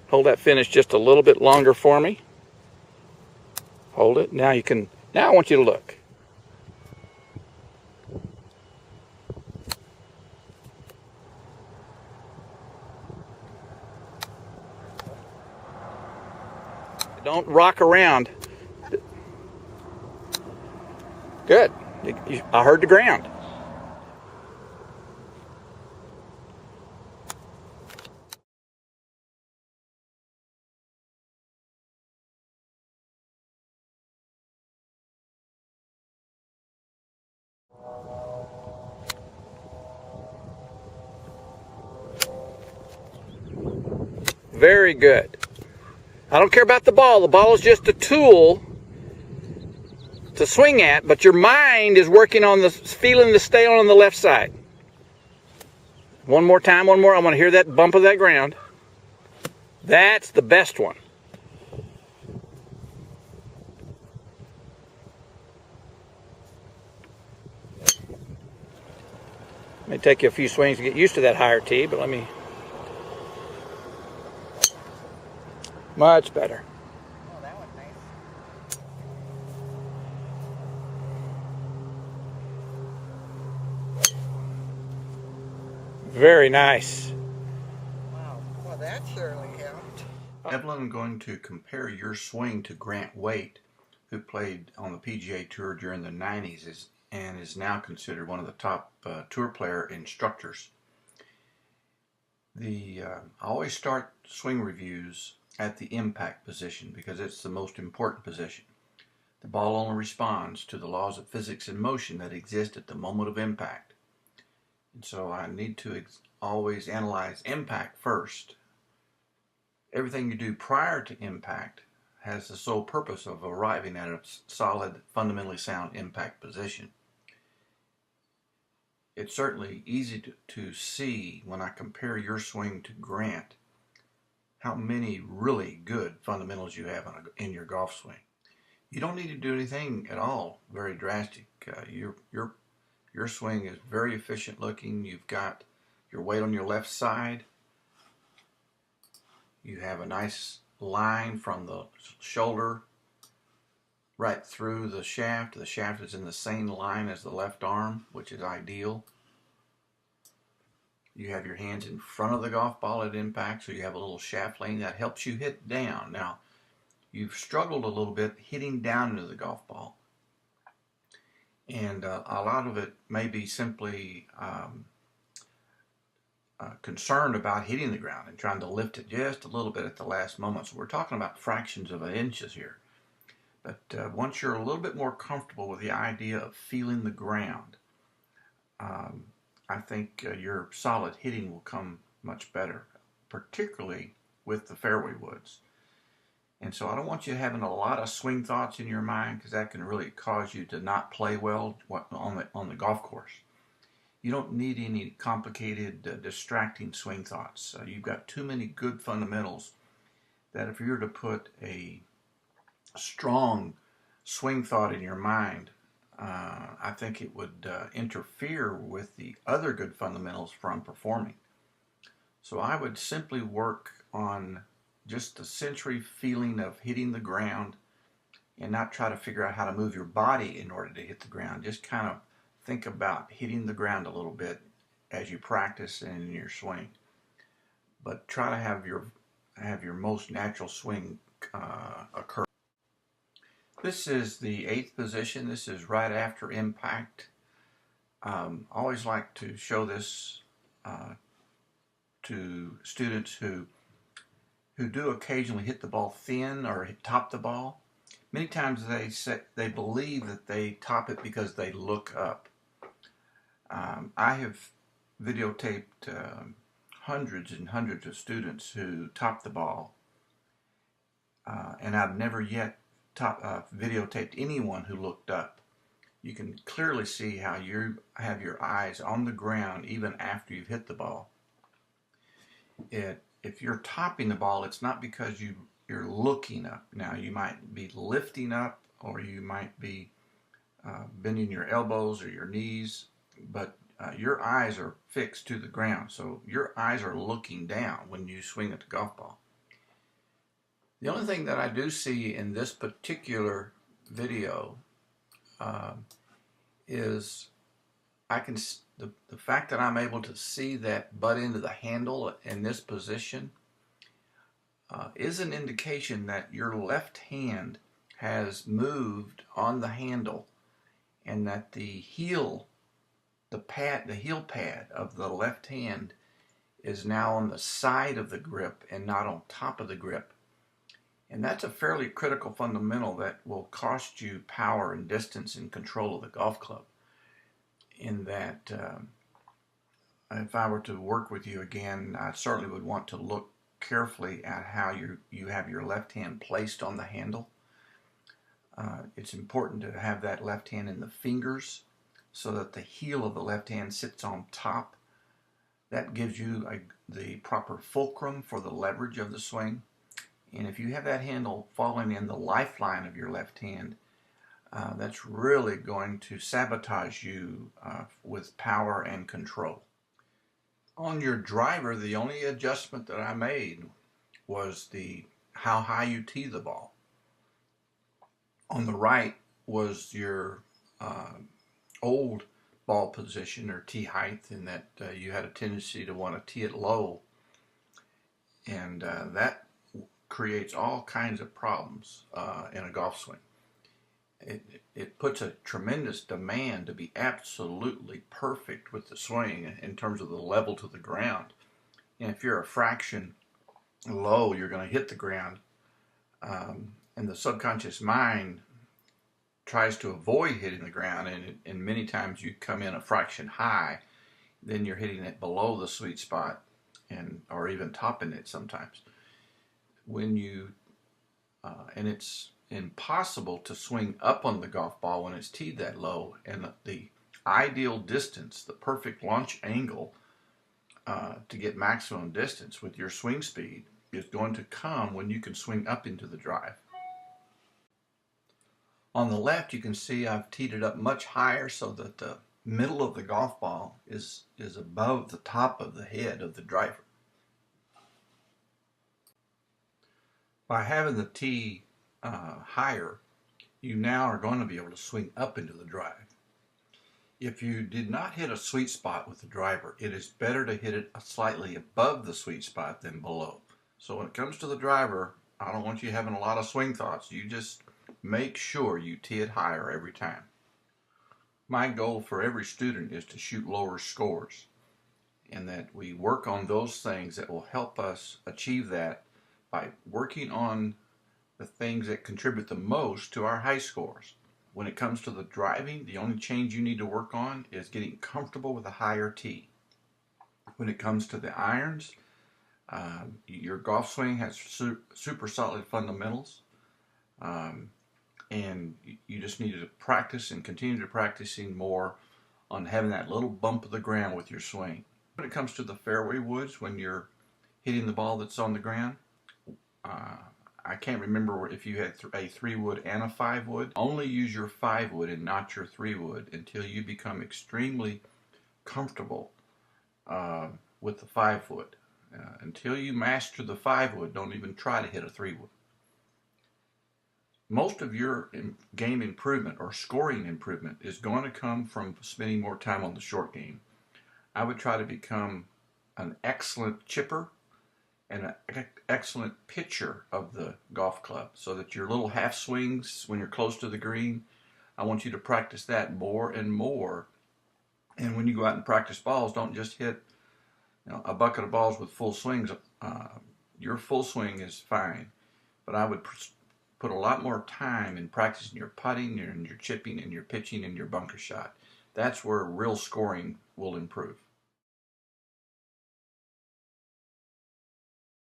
Hold that finish just a little bit longer for me. Hold it. Now you can, now I want you to look. Don't rock around. Good. I heard the ground. Very good. I don't care about the ball. The ball is just a tool to swing at, but your mind is working on the feeling to stay on the left side. One more time, one more. I want to hear that bump of that ground. That's the best one. May take you a few swings to get used to that higher tee, but let me. Much better. Oh, that was nice. Very nice. Wow, well that surely helped. Evelyn, I'm going to compare your swing to Grant Waite, who played on the PGA Tour during the 90s and is now considered one of the top tour player instructors. I always start swing reviews at the impact position because it's the most important position. The ball only responds to the laws of physics and motion that exist at the moment of impact. And so I need to always analyze impact first. Everything you do prior to impact has the sole purpose of arriving at a solid, fundamentally sound impact position. It's certainly easy to see when I compare your swing to Grant how many really good fundamentals you have in your golf swing. You don't need to do anything at all very drastic. Your swing is very efficient looking. You've got your weight on your left side. You have a nice line from the shoulder right through the shaft. The shaft is in the same line as the left arm, which is ideal. You have your hands in front of the golf ball at impact, so you have a little shaft lane that helps you hit down. Now, you've struggled a little bit hitting down into the golf ball, and a lot of it may be simply concerned about hitting the ground and trying to lift it just a little bit at the last moment. So we're talking about fractions of inches here. But once you're a little bit more comfortable with the idea of feeling the ground, I think your solid hitting will come much better, particularly with the fairway woods. And so I don't want you having a lot of swing thoughts in your mind, because that can really cause you to not play well on the golf course. You don't need any complicated, distracting swing thoughts. You've got too many good fundamentals that if you were to put a strong swing thought in your mind, I think it would interfere with the other good fundamentals from performing. So I would simply work on just the sensory feeling of hitting the ground and not try to figure out how to move your body in order to hit the ground. Just kind of think about hitting the ground a little bit as you practice and in your swing. But try to have your most natural swing occur. This is the 8th position. This is right after impact. Always like to show this to students who do occasionally hit the ball thin or top the ball. Many times they believe that they top it because they look up. I have videotaped hundreds and hundreds of students who top the ball, and I've never yet videotaped anyone who looked up. You can clearly see how you have your eyes on the ground even after you've hit the ball. If you're topping the ball, it's not because you're looking up. Now, you might be lifting up, or you might be bending your elbows or your knees, but your eyes are fixed to the ground. So your eyes are looking down when you swing at the golf ball. The only thing that I do see in this particular video is the fact that I'm able to see that butt end of the handle in this position is an indication that your left hand has moved on the handle, and that the heel pad of the left hand is now on the side of the grip and not on top of the grip. And that's a fairly critical fundamental that will cost you power and distance and control of the golf club. In that, if I were to work with you again, I certainly would want to look carefully at how you have your left hand placed on the handle. It's important to have that left hand in the fingers so that the heel of the left hand sits on top. That gives you the proper fulcrum for the leverage of the swing. And if you have that handle falling in the lifeline of your left hand, that's really going to sabotage you with power and control. On your driver, the only adjustment that I made was how high you tee the ball. On the right was your old ball position or tee height, in that you had a tendency to want to tee it low, and that creates all kinds of problems in a golf swing. It puts a tremendous demand to be absolutely perfect with the swing in terms of the level to the ground. And if you're a fraction low, you're going to hit the ground, and the subconscious mind tries to avoid hitting the ground, and many times you come in a fraction high, then you're hitting it below the sweet spot, or even topping it sometimes. And it's impossible to swing up on the golf ball when it's teed that low, and the ideal distance, the perfect launch angle to get maximum distance with your swing speed is going to come when you can swing up into the drive. On the left, you can see I've teed it up much higher so that the middle of the golf ball is above the top of the head of the driver. By having the tee higher, you now are going to be able to swing up into the drive. If you did not hit a sweet spot with the driver, it is better to hit it slightly above the sweet spot than below. So when it comes to the driver, I don't want you having a lot of swing thoughts. You just make sure you tee it higher every time. My goal for every student is to shoot lower scores, and that we work on those things that will help us achieve that by working on the things that contribute the most to our high scores. When it comes to the driving, the only change you need to work on is getting comfortable with a higher tee. When it comes to the irons, your golf swing has super solid fundamentals, and you just need to practice and continue to practicing more on having that little bump of the ground with your swing. When it comes to the fairway woods, when you're hitting the ball that's on the ground, I can't remember if you had a 3-wood and a 5-wood. Only use your 5-wood and not your 3-wood until you become extremely comfortable with the 5-wood. Until you master the 5-wood, don't even try to hit a 3-wood. Most of your game improvement or scoring improvement is going to come from spending more time on the short game. I would try to become an excellent chipper and an excellent pitcher of the golf club, so that your little half swings when you're close to the green, I want you to practice that more and more. And when you go out and practice balls, don't just hit a bucket of balls with full swings. Your full swing is fine, but I would put a lot more time in practicing your putting and your chipping and your pitching and your bunker shot. That's where real scoring will improve.